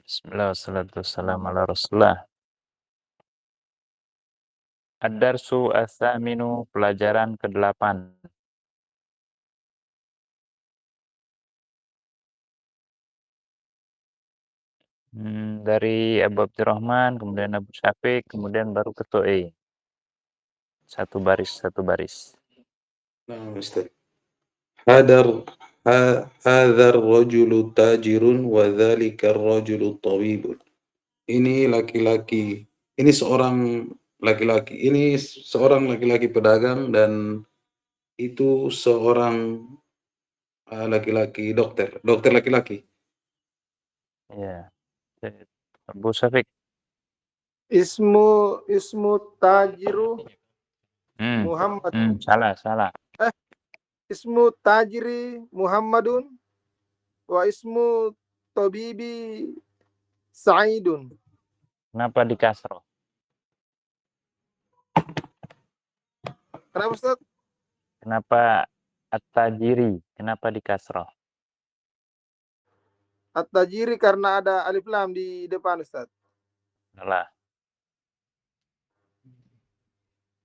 Bismillah, wassalatu wassalamu ala rasulullah. Ad-darsu ats-tsaminu, pelajaran ke-8. Dari Abu Abdurrahman, kemudian Abu Syafiq, kemudian baru ke To'i. Satu baris. Nah, Ustaz. Hadar rajulu tajirun wa dzalika rajulu tabibun. Ini laki-laki. Ini seorang laki-laki. Ini seorang laki-laki pedagang dan itu seorang laki-laki dokter. Dokter laki-laki. Ya. Abu Syafiq. Ismu tajiru Muhammad. Salah. Ismu tajiri Muhammadun wa ismu tabibi Sa'idun. Kenapa di kasroh? Kenapa Ustaz? Kenapa at-tajiri? Kenapa di kasroh? At-tajiri karena ada alif lam di depan Ustaz. Salah.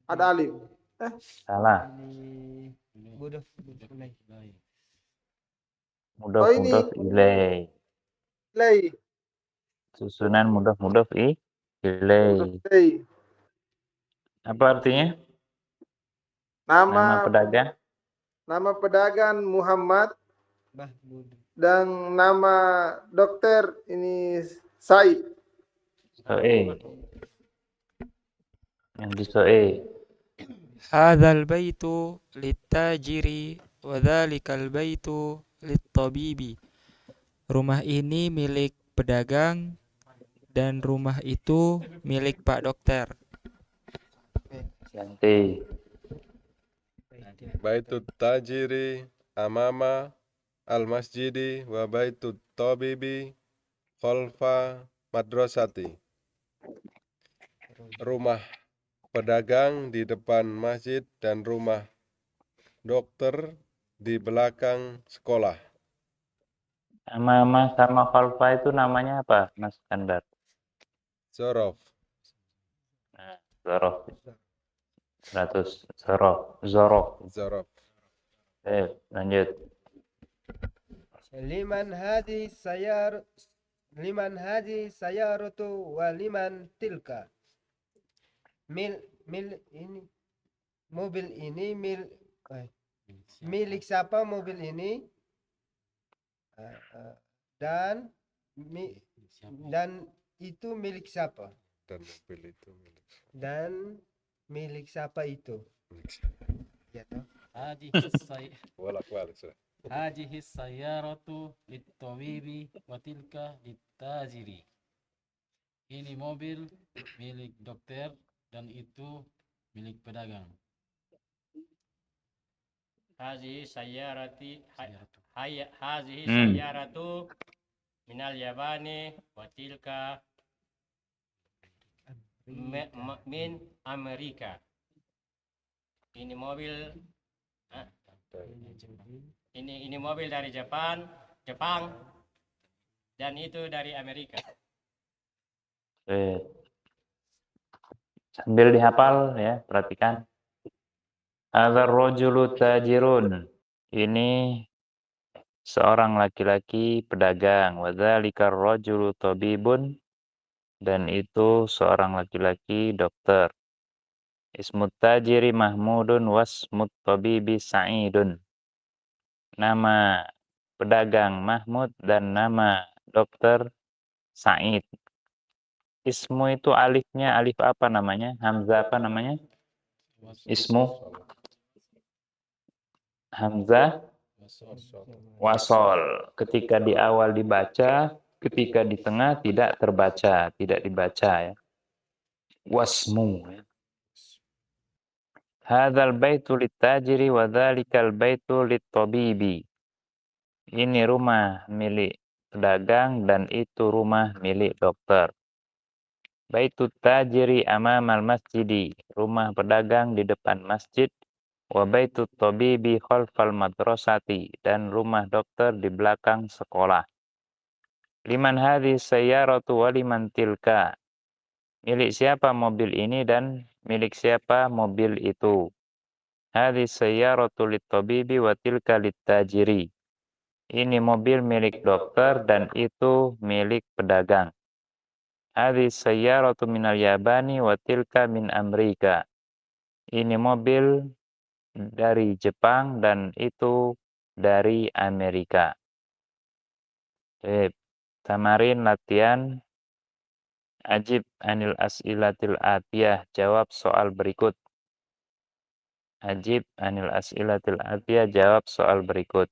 Ada alif. Salah. Mudhof ini ilai. Ilai. Susunan mudhof ilai. Apa artinya? Nama pedagang? Nama pedagang Muhammad dan nama dokter ini Said. Soe. Yang di Soe. Hadzal baitu litajiri wa dzalikal baitu littabibi. Rumah ini milik pedagang dan rumah itu milik Pak Dokter. Ganti. Baitut tajiri amama al-masjidi wa baitut tabibi khalfa madrasati. Rumah pedagang di depan masjid dan rumah dokter di belakang sekolah. Amama sama khalfa itu namanya apa, Mas Kandar? Zorof. Nah, Zorof. 100. Zorof. Lanjut. Liman hadhi sayaratu wa liman tilka. Mobil ini milik siapa mobil ini? Dan itu milik siapa? Dan mobil itu milik. Dan milik siapa itu? Ya toh. Hadhihi sayyaratu lit-tabibi wa tilka lit-tajiri. Ini mobil milik dokter dan itu milik pedagang. Hadhihi sayyaratu minal Yabani wa tilka min Amerika. Ini mobil ini mobil dari Jepang dan itu dari Amerika. Sambil dihafal ya, perhatikan. Hadzal rajulu tajirun. Ini seorang laki-laki pedagang. Wa dzalikar rajulu tabibun. Dan itu seorang laki-laki dokter. Ismut tajiri Mahmudun wasmut tabibi Sa'idun. Nama pedagang Mahmud dan nama dokter Sa'id. Ismu itu alifnya alif apa namanya? Hamzah apa namanya? Ismu Hamzah wasol. Ketika di awal dibaca, ketika di tengah tidak terbaca, tidak dibaca ya. Wasmu. Hadzal baitu lit-tajiri wa dzalikal baitu lit-tabibi. Ini rumah milik pedagang dan itu rumah milik dokter. Baitut tajiri amamal masjidi. Rumah pedagang di depan masjid. Wa baitut tabibi khalfal madrasati. Dan rumah dokter di belakang sekolah. Liman hadhihi sayyaratu wa liman tilka. Milik siapa mobil ini dan milik siapa mobil itu. Hadhihi sayyaratu lit-tabibi wa tilka lit-tajiri. Ini mobil milik dokter dan itu milik pedagang. Hadhihi sayyaratu minal Yabani wa tilka min Amerika. Ini mobil dari Jepang dan itu dari Amerika. Tamarin latihan. Ajib anil as'ilatil atiyah. Jawab soal berikut. Ajib anil as'ilatil atiyah. Jawab soal berikut.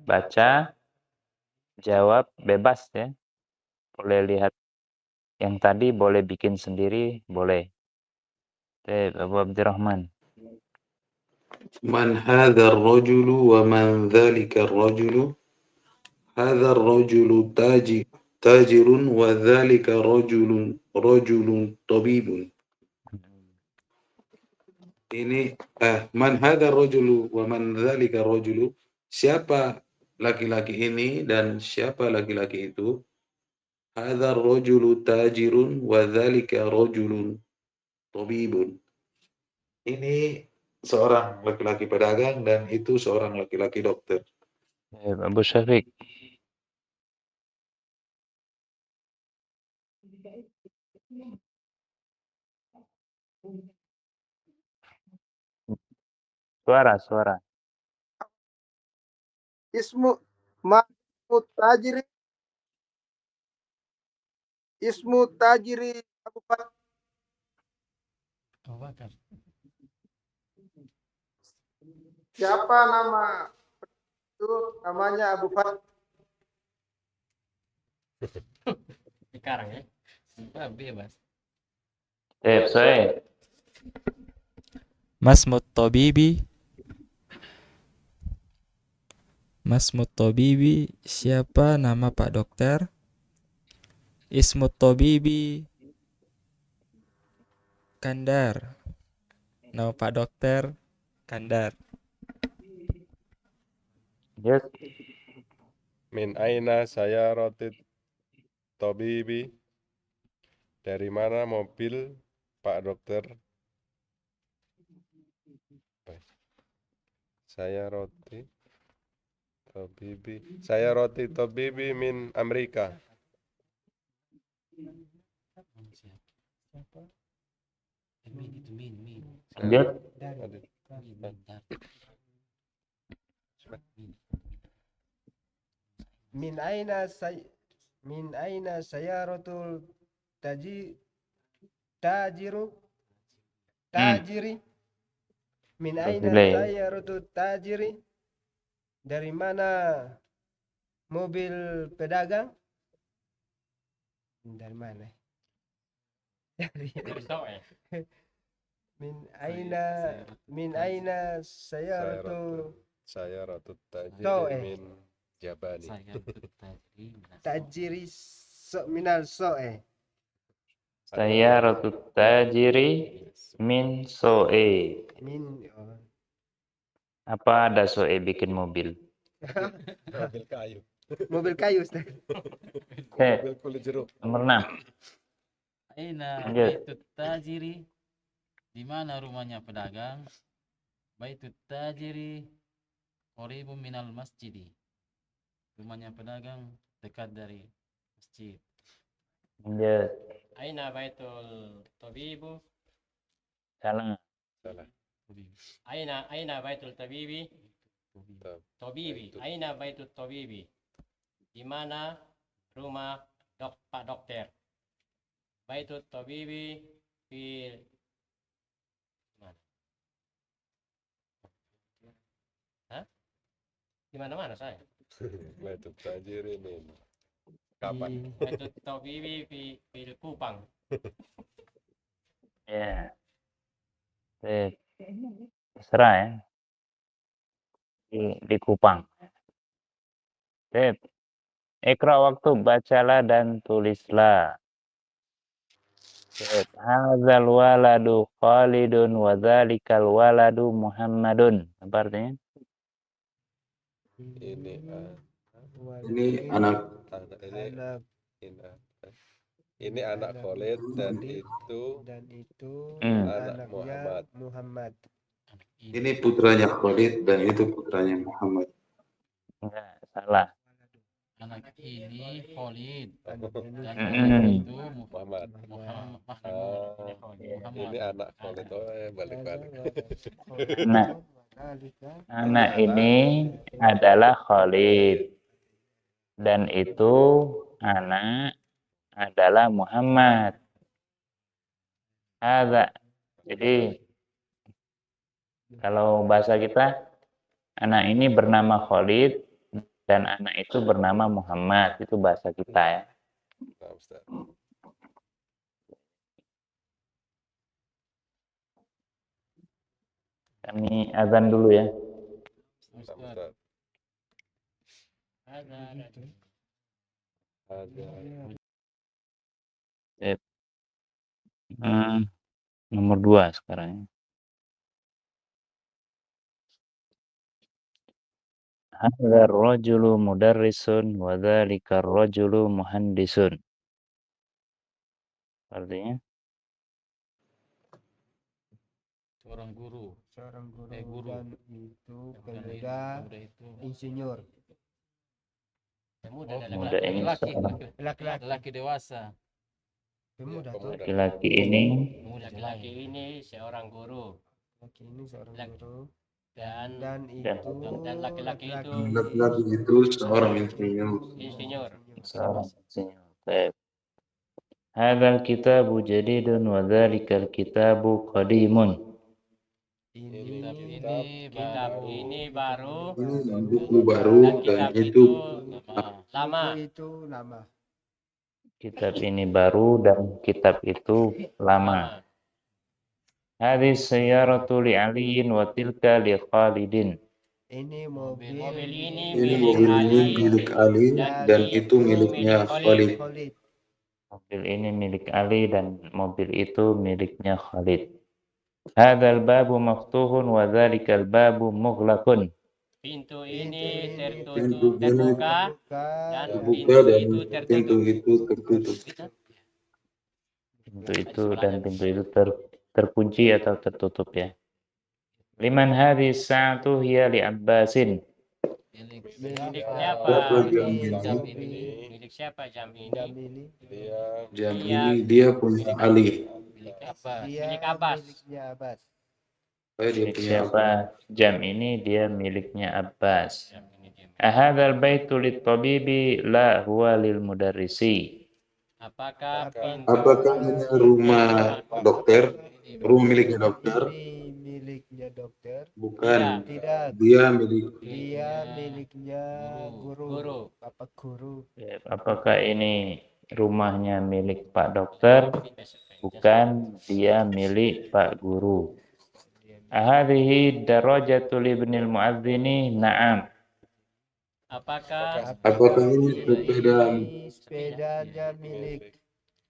Baca, jawab bebas ya. Boleh lihat yang tadi, boleh bikin sendiri, boleh. Abu Abdurrahman. Man hadzal rajulu wa man dzalika rajulu? Hadzal rajulu tajirun wa dzalika rajulun tabibun. Ini man hadzal rajulu wa man dzalika rajulu? Siapa laki-laki ini dan siapa laki-laki itu? Hadzal rajulu tajirun wa dzalika rajulun tabibun. Ini seorang laki-laki pedagang dan itu seorang laki-laki dokter. Abu Syafiq. Suara. Ismu tajiri Abu Bakar. Siapa nama itu? Namanya Abu Bakar. Sekarang ya. Bebas. Saya. Masmut Tabibi. Masmut Tabibi, siapa nama Pak Dokter? Ismut Tabibi Kandar. Nama Pak Dokter Kandar. Yes. Min aina sayyaratit tabibi? Dari mana mobil Pak Dokter? Sayyarati tabibi min Amerika. Lanjut. Min aina sayaratul tajiri? Min aina sayaratul tajiri? Dari mana mobil pedagang? Dari mana? Min aina sayaratul tajiri min Yabani. tajiri minal Sayyaratu tajiri min so'e. Apa ada so'e bikin mobil? Mobil kayu. Mobil kayu, Ustaz. Mobil kulit jeruk. Nomor 6. Aina Lanjut. baitut tajiri? Di mana rumahnya pedagang? Baitut tajiri qaribu minal masjidi. Rumahnya pedagang dekat dari masjid. Lanjut. Aina baitul tabibu? Salah. Aina baitul tabibi? Tabibi. Aina baitul tabibi? Di mana rumah Pak Dokter? Baitul tabibi di mana? Hah? Di mana saya? Baitul tajiri min. Kapan? Baitul tabibi di Kupang. Ya. Terserah ya. Di Kupang. Ikra waktu, bacalah dan tulislah. Hadzal waladu Khalidun wa dzalikal waladu Muhammadun. Apa artinya? Ini Ini anak anak ini anak ini anak Khalid dan itu anak anaknya Muhammad. Muhammad. ini putranya Khalid dan itu putranya Muhammad. Enggak, salah. Anak ini Khalid Anak ini dan Mm-mm. anak itu Muhammad. Ini anak Khalid. Oh, balik-balik. Nah, anak ini adalah Khalid dan itu anak adalah Muhammad. Ada. Jadi kalau bahasa kita, anak ini bernama Khalid dan anak itu bernama Muhammad. Itu bahasa kita ya. Nah, Ustaz. Kami azan dulu ya. Nah, Ustaz. Ada. Nomor 2 sekarang. Hadzal rajulu mudarrisun wa dzalika rajulu muhandisun. Artinya seorang guru guru. Dan itu pemuda pemuda itu insinyur. Pemuda dan pemuda ini seorang laki dewasa. Pemuda tuh. laki-laki ini laki-laki ini seorang guru Laki ini seorang guru. dan Dan itu dan laki-laki itu Laki-laki itu seorang insinyur. insinyur. seorang insinyur. Baik. Hadzal kitabu jadidun wa dzalikal kitabu qadimun. Kitab ini baru Ini buku baru dan kitab itu lama. itu lama. Kitab ini baru dan kitab itu lama. Hadis sayyaratu li Aliin wa tilka li Khalidin. Ini mobil ini milik Ali dan itu miliknya Khalid. Mobil ini milik Ali dan mobil itu miliknya Khalid. Hadzal babu maftuhun wa dzalikal babu mughlaqun. Pintu ini Pintu ini terbuka dan terbuka dan pintu itu tertutup. Pintu itu dan pintu itu terkunci atau tertutup ya. Liman hadis sa'atu hiya li Abbasin. milik siapa? Milik siapa jam ini? Jam ini dia punya Ali. Milik Abbas. Milik siapa? Jam ini dia miliknya Abbas. Ahadzal baitu lit-tabibi la huwa lil mudarrisi. Apakah ini rumah dokter? Rumah miliknya dokter? Miliknya dokter. Bukan. Tidak. Dia miliknya guru. Bapak guru. Apakah ini rumahnya milik Pak Dokter? Bukan, dia milik Pak Guru. Ahadhihi darajatul ibnil muadzini? Na'am. Apakah ini sepedanya milik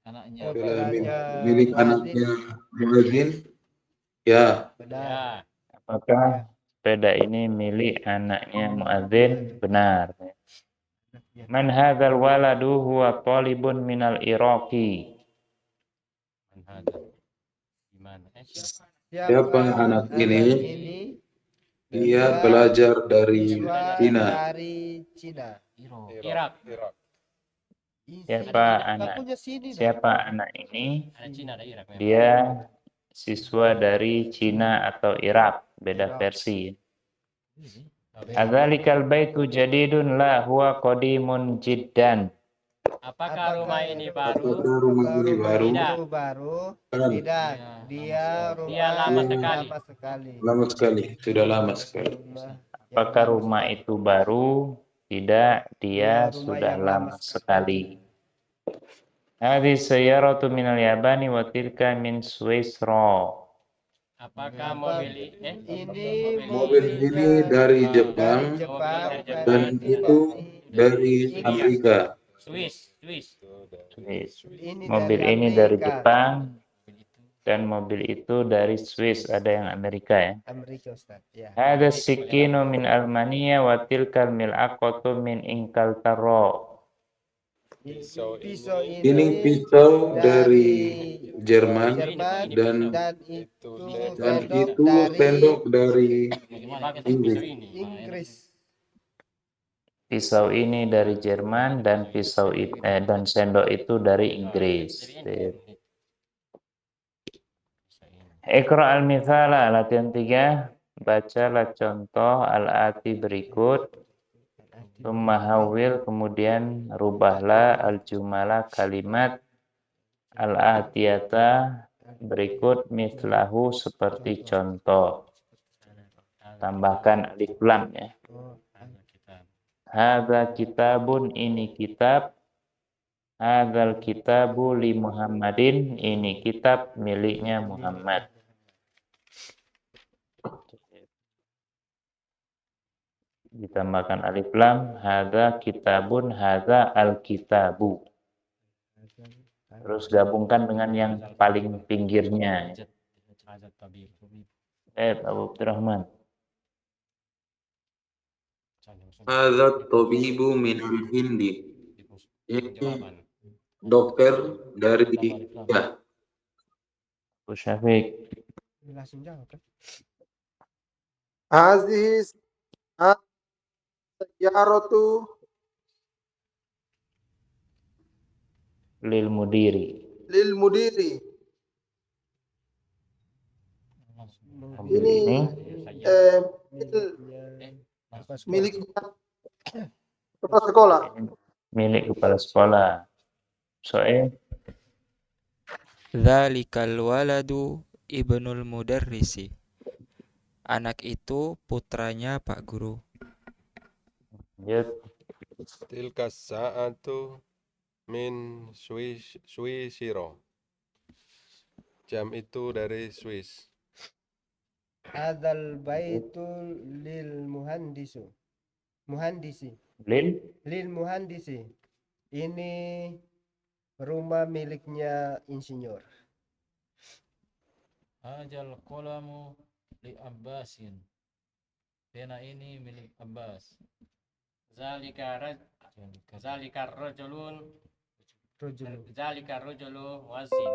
anaknya milik anaknya muadzin? Ya. Benar. Apakah sepeda ini milik anaknya muadzin? Benar. Man hadzal waladu huwa talibun minal Iraqi. Siapa anak ini? Dia belajar dari Cina. Irak? Siapa anak ini? Dia siswa dari Cina atau Irak, beda versi. Adzalikal baitu jadidun la huwa qadimun jiddan. Apakah rumah ini baru? Tidak. Dia lama sekali. Lama sekali, sudah lama sekali. Apakah rumah itu baru? Tidak, dia sudah lama sekali. Hadis sayyaratu minal Yabani wa tilka min Swisra. Apakah mobil ini dari Jepang dan itu dari Amerika. Swiss. Mobil ini dari Jepang Dan mobil itu dari Swiss, ada yang Amerika ya. Amerika Ustaz. Ya. Hada sikinu min Almania wa tilkal mil'aqatu min Ingkaltaro. Pisau Pisau ini Ini ini pisau dari dari Jerman Jerman dan dan itu itu dan sendok itu dari sendok dari Pakai Inggris. pisau ini. Inggris. Pisau ini dari Jerman dan dan sendok itu dari Inggris. Iqra al-mithala, latihan 3. Bacalah contoh al-ati berikut. Tsumma hawwil, kemudian rubahlah al-jumala kalimat al-atiyata berikut mislahu seperti contoh. Tambahkan alif lam ya. Hadza kitabun, ini kitab. Hadzal kitabu li Muhammadin, ini kitab miliknya Muhammad. Ditambahkan alif lam, hadza kitabun, hadza al-kitabu. Terus gabungkan dengan yang paling pinggirnya. Abu Abdurrahman. Hadza tabibu min al-Hindi. Ini dokter dari India. Abu Syafiq. Langsung jawab kan? Hazihi sayyaratu Lil mudiri. lil mudiri. Mobil Ini ini miliknya kepala sekolah. milik kepala sekolah. Soe Dzalikal waladu ibnul mudarrisi. Anak itu putranya Pak Guru. lanjut. tilka sa'atu min Swisiro. Jam itu dari Swiss. Hadzal baitu lil muhandisi. Lil muhandisi. Ini rumah miliknya insinyur. Hajal qalamu li Abbasin. Pena ini milik Abbas. Zalika rajulun wazin.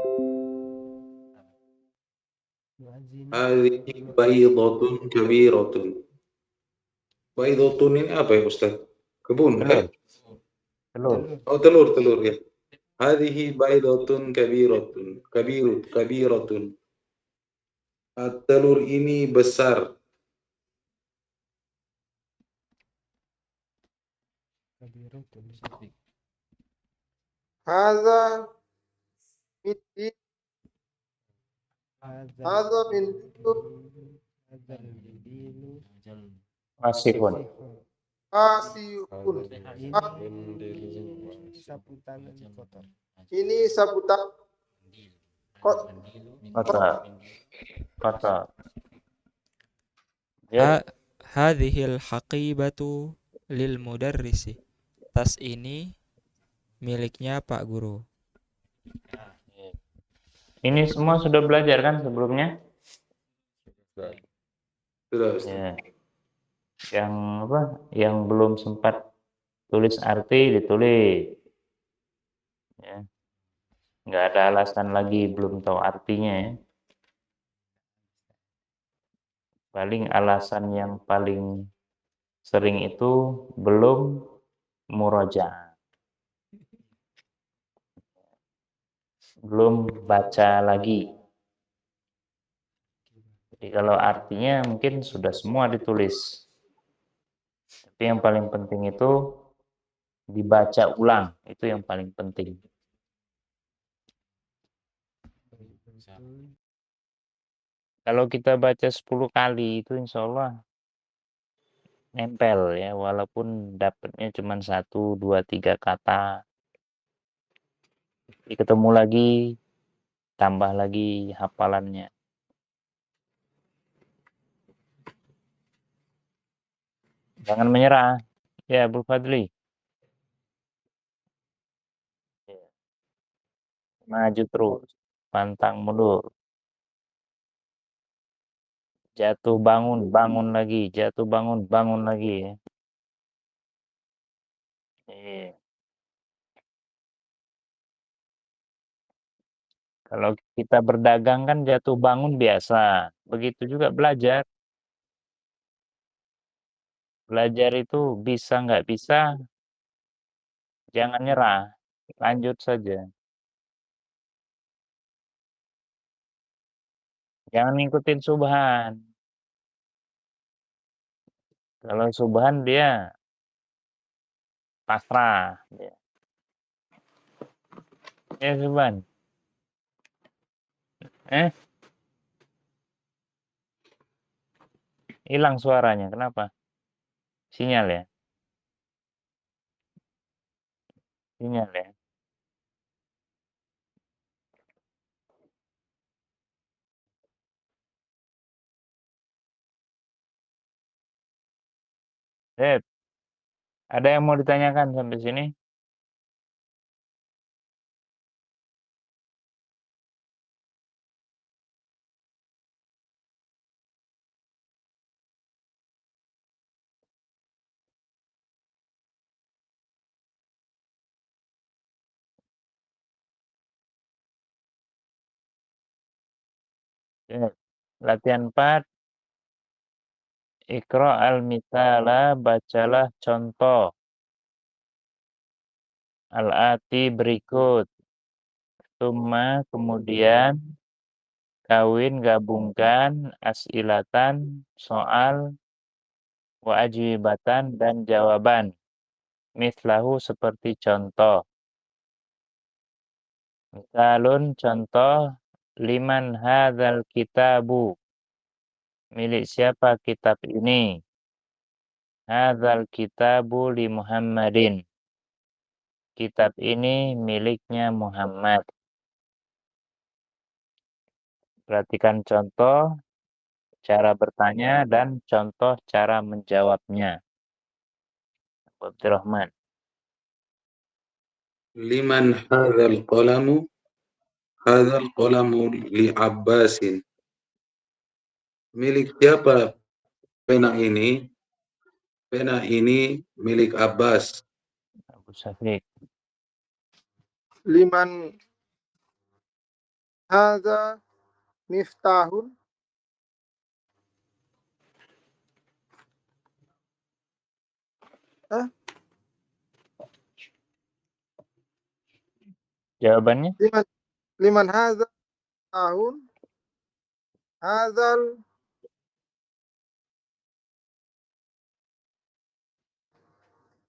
Hadhihi baydatun kabiratun. Baydatun ini apa ya Ustaz? Kebun. Telur. Oh, telur ya. Hadhihi baydatun kabiratun. Telur ini besar. Hadza min Masihun. asihun. Saputan kotor. Ini saputan Kata. Ya. Hadhil haqibatu lil mudarrisi. Tas ini miliknya Pak Guru. Ini semua sudah belajar kan sebelumnya? Sudah Ustaz. Ya. Yang apa? Yang belum sempat tulis arti ditulis. Ya. Nggak ada alasan lagi belum tahu artinya ya. Paling alasan yang paling sering itu belum murojaah. Belum baca lagi. Jadi kalau artinya mungkin sudah semua ditulis. Tapi yang paling penting itu dibaca ulang. Itu yang paling penting. Kalau kita baca 10 kali itu insya Allah nempel ya. Walaupun dapatnya cuma 1, 2, 3 kata. Jadi ketemu lagi, tambah lagi hafalannya. Jangan menyerah. Ya, Bu Fadli. Maju terus. Pantang mundur. Jatuh bangun, bangun lagi. Jatuh bangun, bangun lagi ya. Iya. Kalau kita berdagang kan jatuh bangun biasa. Begitu juga belajar. Belajar itu bisa nggak bisa, jangan nyerah. Lanjut saja. Jangan ngikutin subhan. Kalau subhan dia pasrah. Ya subhan. Hilang suaranya. Kenapa? Sinyal ya? Sinyal ya? Zed, ada yang mau ditanyakan sampai sini? Zed. Latihan 4. Iqra al-mithala, bacalah contoh. Al-ati berikut. Summa kemudian kawin gabungkan as'ilatan soal wa ajwibatan dan jawaban. Mislahu seperti contoh. Misalun contoh liman hadzal kitabu. Milik siapa kitab ini? Hadzal kitabu li Muhammadin. Kitab ini miliknya Muhammad. Perhatikan contoh cara bertanya dan contoh cara menjawabnya. Abdurrahman. Liman hadzal qalamu? Hadzal qalamu li Abbasin. Milik siapa pena ini? Pena ini milik Abbas. Abu Syafiq. Liman hadza miftahun? Jawabannya? Liman hadza tahun?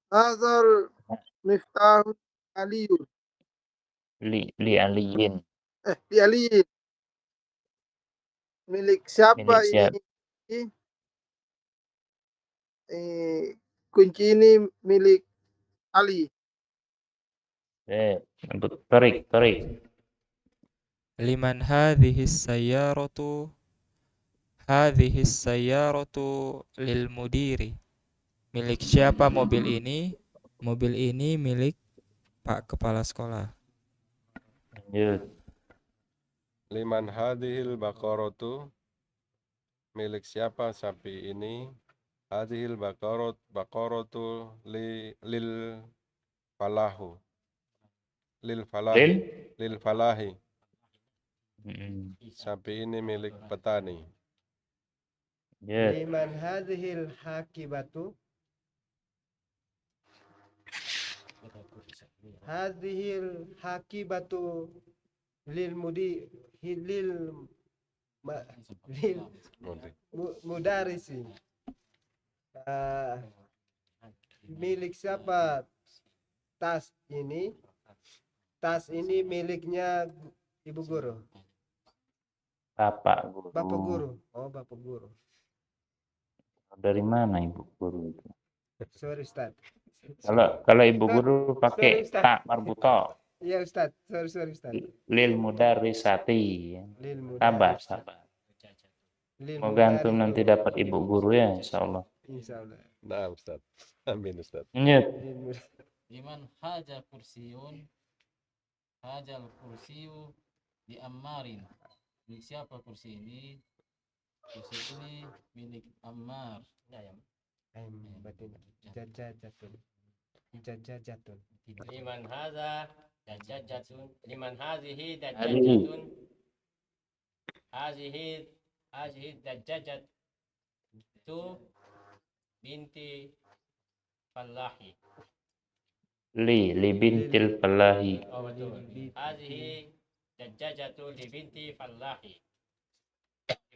Hadzal miftahun Aliyun. Li aliyin. Di Aliyin. Milik siapa Milik ini? siapa? Kunci ini milik Ali. Tarik. Liman hadhis sayyaratu? Hadhis sayyaratu lil mudiri. Milik siapa mobil ini? Mobil ini milik Pak Kepala Sekolah. Lanjut. Liman hadhil baqaratu? Milik siapa sapi ini? Hadhil baqaratu lil falahu. Lil falahi. Sapi ini milik petani. Liman hadhil hakibatu? Hadhil hakibatu lil mudarisi. Milik siapa tas ini? Tas ini miliknya ibu guru. Bapak guru. Bapak guru. Oh, bapak guru. Dari mana ibu guru itu? Sorry, Ustaz. Kalau ibu guru pakai Ustaz. tak marbuto. Iya, Ustaz. Sorry, Ustaz. Lil mudarrisati. Sabar. Semoga antum nanti dapat ibu guru ya, insyaallah. Insyaallah. Nah, Ustaz. Amin, Ustaz. Lanjut. Liman haja kursiyun? Hajal kursiyu di Ammarin. Milik siapa kursi ini? Kursi ini milik Ammar. Ya, ya. Berarti jajajatun. Jajajatun. Liman hadza dajjajatun. Liman hadhihi Hadhihi. dajjajatun. Hadhihi dajjajat tu binti Fallahi. Li bintil Fallahi. Oh betul. Hadhihi dajjajatu li binti Fallahi.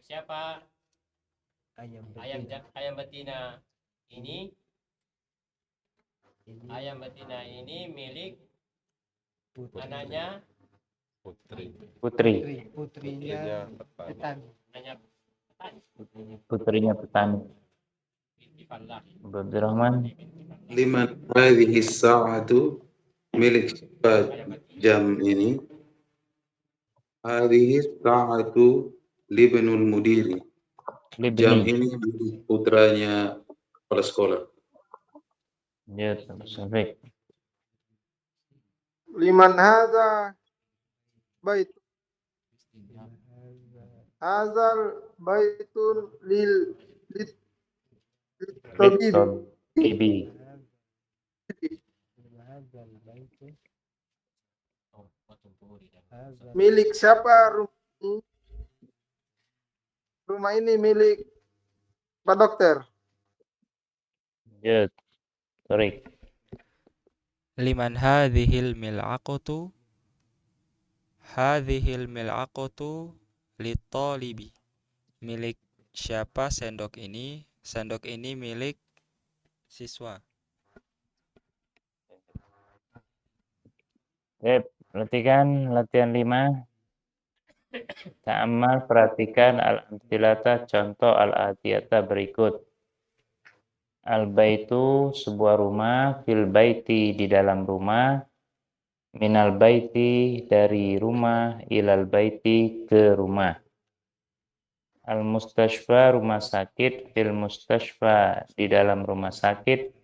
Siapa Ayam ayam betina ini? Ayam betina ini milik anaknya Putri. putrinya petani. anaknya Putrinya petani. binti Fallahi. Abdurrahman. Liman hadhihi sa'atu, milik siapa jam ini? Hadhihi sa'atu libnul mudiri. Jam Libni. ini milik putranya kepala sekolah. Ya, Syafiq. Liman hadza bait. Hazal baitun lil tabibi. Tabibi. Oh, betul puri dan Milik siapa rumah ini? Rumah ini milik Pak Dokter. Ya, sorry. Liman hadhil mil'aqatu? Hadhil mil'aqatu litalibi. Milik siapa sendok ini? Sendok ini milik siswa. Perhatikan latihan 5. Ta'ammal, perhatikan al-amthilata, contoh al-atiyata berikut. Al-baitu, sebuah rumah, fil baiti, di dalam rumah, minal baiti, dari rumah, ilal baiti, ke rumah. Al-mustashfa, rumah sakit, fil mustashfa, di dalam rumah sakit,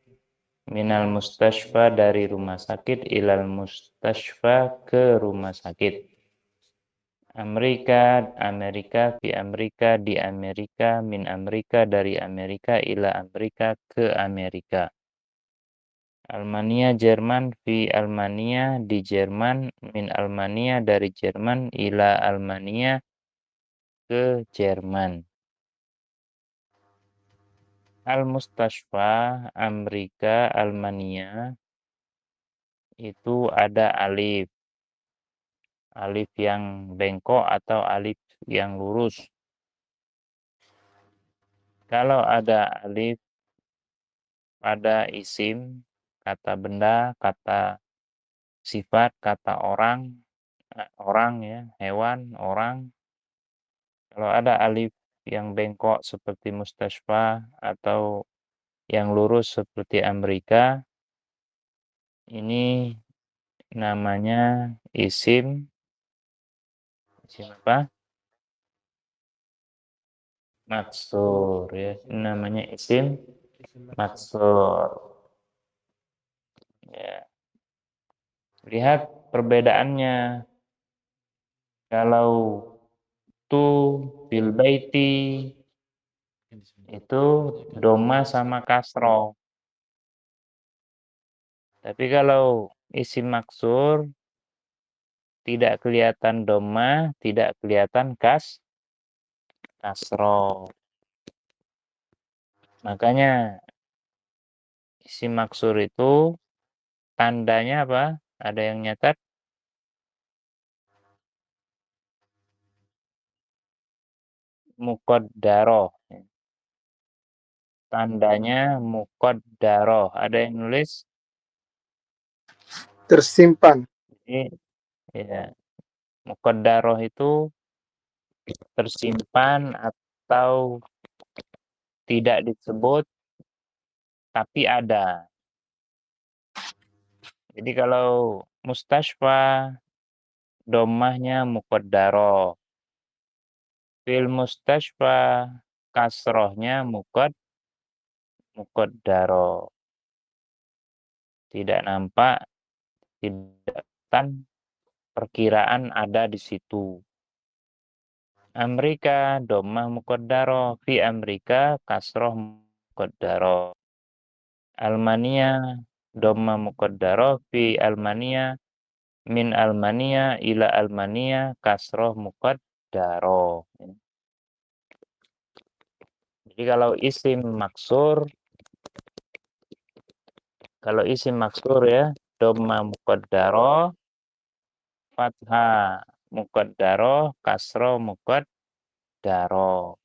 minal mustashfa, dari rumah sakit, ilal mustashfa, ke rumah sakit. Amerika, fi Amerika, di Amerika, min Amerika, dari Amerika, ila Amerika, ke Amerika. Almania, Jerman, fi Almania, di Jerman, min Almania, dari Jerman, ila Almania, ke Jerman. Al-Mustashfa, Amerika, Almania, itu ada alif. Alif yang bengkok atau alif yang lurus. Kalau ada alif pada isim, kata benda, kata sifat, kata orang ya, hewan, orang. Kalau ada alif yang bengkok seperti mustashfa atau yang lurus seperti Amerika, ini namanya isim apa? Maksur ya, ini namanya isim maksur. Ya. Lihat perbedaannya. Kalau tu fil baiti itu doma sama kasro. Tapi kalau isim maksur tidak kelihatan doma, tidak kelihatan kasro. Makanya isim maksur itu tandanya apa? Ada yang nyatat? Muqaddaroh. Tandanya muqaddaroh. Ada yang nulis? Tersimpan. Jadi, ya, muqaddaroh itu tersimpan atau tidak disebut tapi ada. Jadi kalau mustashfa domahnya muqaddaroh. Fil mustashfa kasrohnya muqaddaroh. Tidak nampak, tidak kelihatan, perkiraan ada di situ. Amrika dhammah muqaddarah, fi Amrika kasroh muqaddarah. Almania dhammah muqaddarah, fi Almania min Almania ila Almania kasroh muqaddarah. Jadi kalau isim maksur ya, dhammah muqaddarah, fathah muqaddarah, kasroh muqaddarah.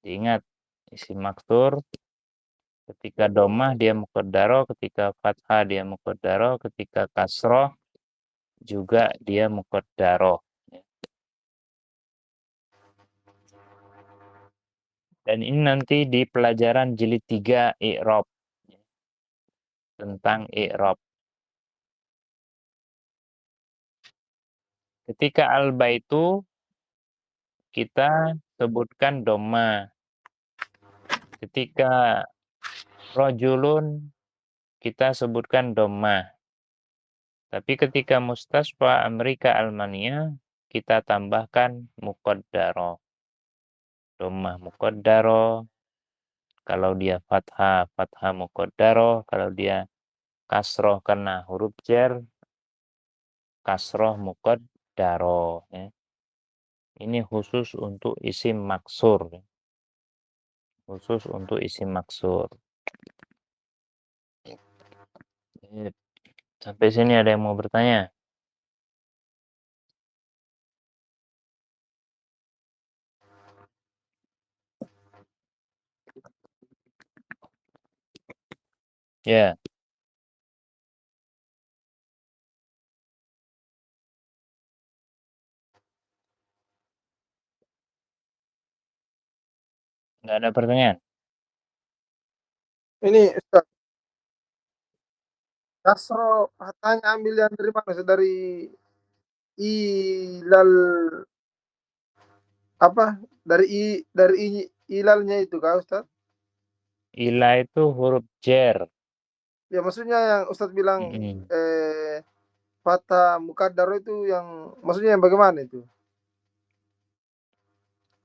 Ingat, isim maksur ketika dhammah dia muqaddarah, ketika fathah dia muqaddarah, ketika kasroh juga dia muqaddarah. Dan ini nanti di pelajaran jilid 3 i'rab, tentang i'rab. Ketika al-baitu kita sebutkan dhammah. Ketika rajulun kita sebutkan dhammah. Tapi ketika mustasfa Amrika Almania kita tambahkan muqaddarah. Dhammah muqaddarah. Kalau dia fathah, fathah muqaddarah. Kalau dia kasroh karena huruf jar, kasroh muqaddarah. Ya. Ini khusus untuk isim maksur. Khusus untuk isim maksur. Sampai sini ada yang mau bertanya? Ya. Nggak ada pertanyaan? Ini Ustaz, kasro hatanya ambil yang dari mana? Ustaz? Dari ilal apa? Dari ilalnya itu kah Ustaz? Ila itu huruf jar. Ya maksudnya yang Ustaz bilang Mm-mm. Fata mukaddar itu yang maksudnya yang bagaimana itu?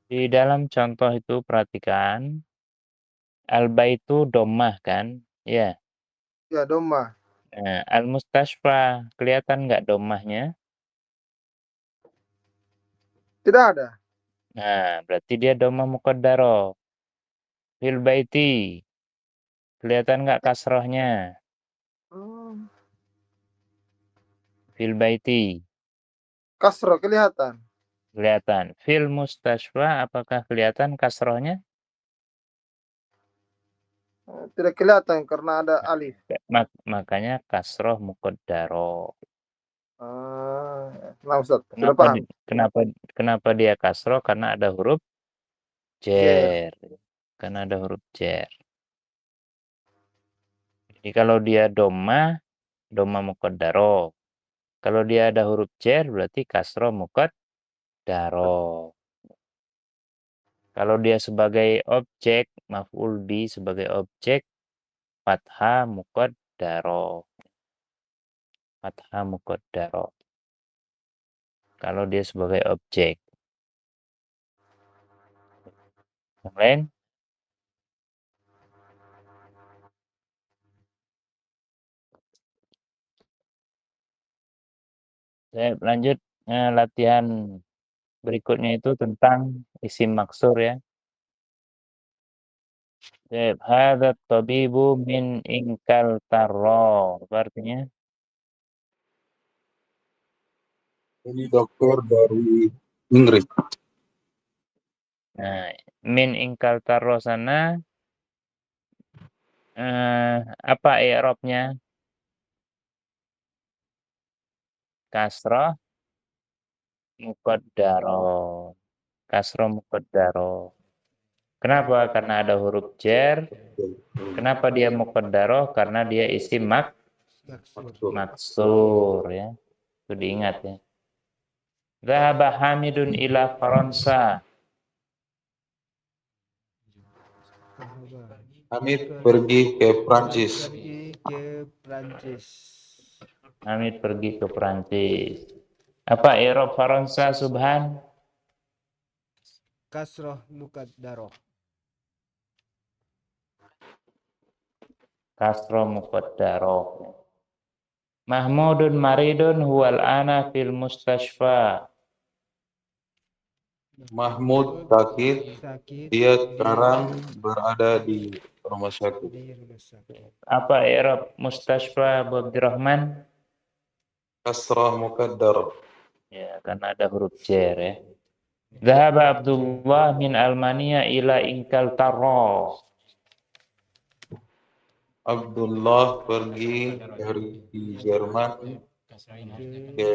Di dalam contoh itu perhatikan. Al-baitu dhammah kan? Ya. Ya doma. Nah, al-mustashfa kelihatan nggak dhammahnya? Tidak ada. Nah, berarti dia dhammah muqaddarah. Fil baiti kelihatan nggak kasrohnya? Hmm. Fil baiti Kasro kelihatan. kelihatan. Fil mustashfa apakah kelihatan kasrohnya? Tidak kelihatan karena ada alif. Makanya kasroh muqaddarah. Nah Ustaz, sudah Kenapa paham. kenapa dia kasroh? Karena ada huruf Jer. jar. Karena ada huruf jar. Jadi kalau dia dhammah muqaddarah. Kalau dia ada huruf jar berarti kasroh muqaddarah. Kalau dia sebagai objek, maf'ul bi sebagai objek, fathah muqaddarah. Fathah muqaddarah. Kalau dia sebagai objek. Yang lain? Saya lanjut latihan berikutnya itu tentang isim maksur ya. Hadza tabibu min ingkal tarro. Apa artinya? Ini dokter dari Inggris. Nah, min ingkal tarro sana apa i'rabnya? Kasroh muqaddarah. Kasroh muqaddarah. Kenapa? Karena ada huruf jar. Kenapa dia muqaddarah? Karena dia isim maksur ya. Itu diingat ya. Dhahaba Hamidun ila Faransa. Hamid pergi ke Prancis. Pergi ke Prancis. Hamid pergi ke Prancis. Apa i'rab Faransa Subhan? Kasroh mukaddaroh. Kasro muqaddaroh. Mahmudun maridun huwal ana fil mustashfa. Mahmud sakit, Sakit dia sekarang berada di rumah sakit. di rumah sakit. Apa i'rab mustashfa Abu Abdurrahman? Kasrah mukaddar. Ya, karena ada huruf jar ya. Zahaba Abdullah min Almania ila Inkaltara. Abdullah pergi dari Jerman ke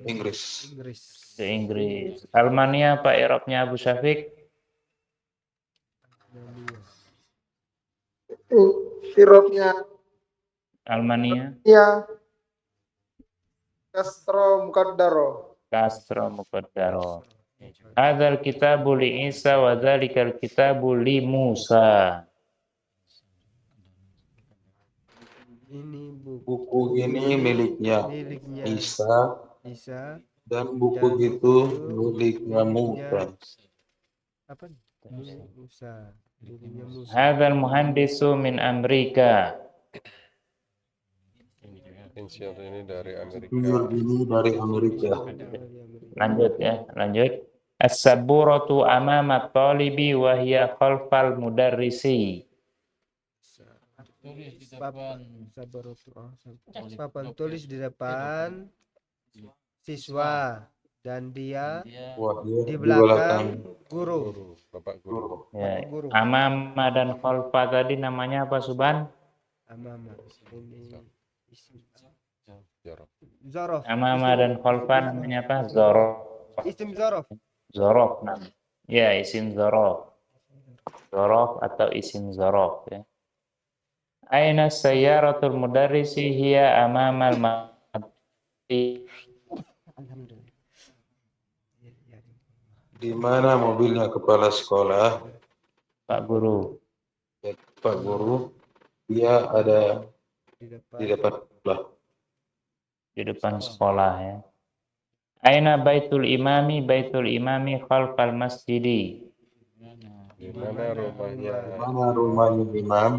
Inggris. Inggris. Ke Inggris. Almania apa i'rabnya Abu Syafiq? Irobnya Almania ya kasro mukaddaro. kasro muqaddaro. Hadzal kitabu li Isa wa dzalikal kitabu li Musa. Ini Buku ini miliknya miliknya Isa Isa dan buku itu miliknya Musa. apa? Musa. Miliknya Musa. Hadzal muhandisu min Amerika. Insinyur ini dari Amerika. Insinyur ini dari Amerika. Lanjut ya, lanjut. As-saburatu amama talibi wa hiya khalfal mudarrisi. Tulis di depan Papan tulis di depan siswa dan dia Wah, dia di di belakang belakang guru. Bapak guru. Ya, Guru. amama dan khalfa tadi namanya apa Subhan? Amama. Ini Jorok. Zorof. Amama dan khalfa namanya apa? Zorof. Isim Zorof. Zorof namanya. Ya, isim zorof. Zorof atau isim zorof ya. Aina sayyaratul mudarrisi hiya amamal mati. Alhamdulillah. di mana mobilnya kepala sekolah, Pak Guru. ya, Pak Guru, dia ada Di di depan depan sekolah. Di depan sekolah ya. Aina baitul imami khalfal masjidi. Di mana rumahnya? Di mana rumahnya imam?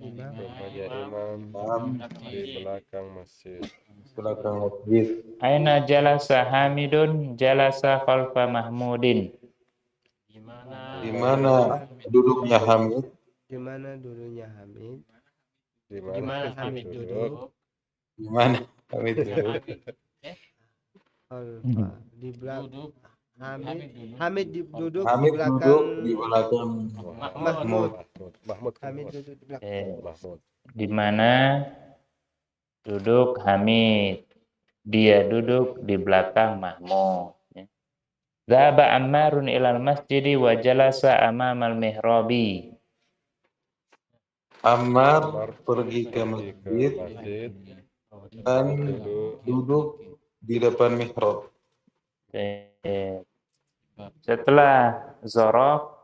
Rumahnya imam di belakang masjid. Belakang masjid. Aina jalasa Hamidun jalasa khalfa Mahmudin. Di mana duduknya Hamid? di mana dulunya Hamid? Di Di mana Hamid duduk? Di mana Hamid duduk? Alfa. Di belakang Hamid duduk di Hamid belakang duduk di belakang Mahmud. Mahmud. Hamid duduk di belakang. Mahmud. Di mana duduk Hamid. Dia duduk di belakang Mahmud. Zahaba Ammarun ilal masjidi wa jalasa amamal mihrabi. Ammar pergi ke masjid Masjid. dan duduk di depan mihrab. Setelah zorof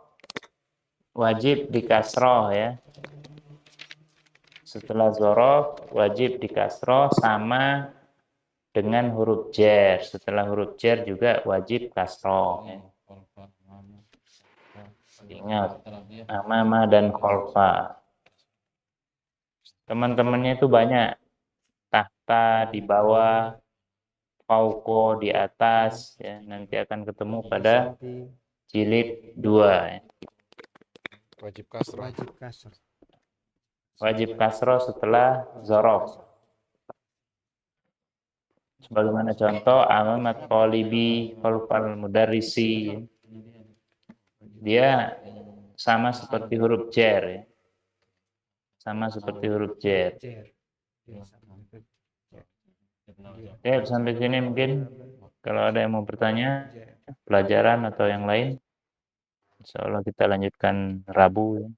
wajib dikasroh ya. Setelah zorof wajib dikasroh sama dengan huruf jar. Setelah huruf jar juga wajib kasroh ya. Ingat amama dan kholfa. Teman-temannya itu banyak. Tahta di bawah, fauko di atas ya. Nanti akan ketemu pada jilid 2 ya. Wajib kasrah. Wajib kasar. Wajib kasroh setelah zorof. Sebagaimana contoh amamat qalibi khalfal mudarrisi. Dia sama seperti huruf jar ya. Sama seperti huruf jar. Oke, sampai sini mungkin kalau ada yang mau bertanya pelajaran atau yang lain, insya Allah kita lanjutkan Rabu ya.